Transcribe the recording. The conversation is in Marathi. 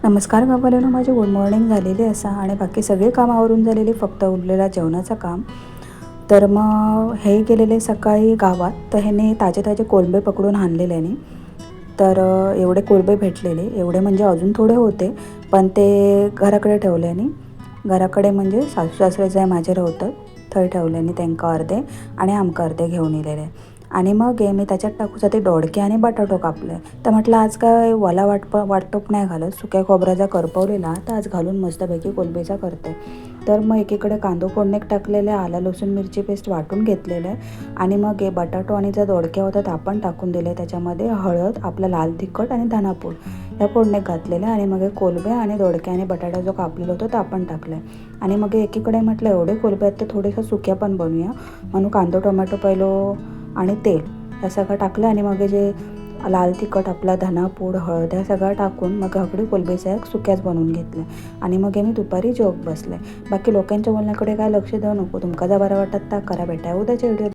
नमस्कार गावाला माझी गुड मॉर्निंग झालेली असा आणि बाकी सगळे काम आवरून झालेली, फक्त उरलेला जेवणाचं काम. तर मग हे गेलेले सकाळी गावात, तर ह्याने ताजे ताजे कोलंबे पकडून आणलेल्याने. तर एवढे कोलंबे भेटलेले, एवढे म्हणजे अजून थोडे होते, पण ते घराकडे ठेवल्याने. घराकडे म्हणजे सासू सासरे जे माझे राहतात थंय ठेवल्याने त्यांना अर्धे आणि आमका अर्धे घेऊन येलेले. आणि मग मी त्याच्यात टाकूसाठी दोडके आणि बटाटो कापले. तर म्हटलं आज काय वला वाटप नाही घालत, सुक्या खोबऱ्याचा करपवलेला तर आज घालून मस्तपैकी कोलंबीचा करते. तर मग एकीकडे कांदो फोडणीत टाकलेले, आलं लसूण मिरची पेस्ट वाटून घेतलेलं आहे. आणि मग हे बटाटो आणि जे दोडके होतात ते आपण टाकून दिले. त्याच्यामध्ये हळद, आपलं लाल तिखट आणि धनापूड ह्या फोडणीत घातलेल्या. आणि मग कोलंबे आणि दोडके आणि बटाटा जो कापलेला होता तो आपण टाकला. आणि मग एकीकडे म्हटलं एवढे कोलंबे आहेत तर थोडेसं सुक्या पण बनवूया, म्हणून कांदो टोमॅटो पहिलो आणि तेल हे सगळं टाकलं. आणि मग जे लाल तिखट, आपला धनापूड, हळद ह्या सगळं टाकून मग हकडी कोलंबीचा एक सुक्याच बनवून घेतलं. आणि मग मी दुपारी जेवत बसले. बाकी लोकांच्या बोलण्याकडे काय लक्ष देऊ नको, तुमका जर बरं वाटत तर करा बेटा. उद्याच्या व्हिडिओ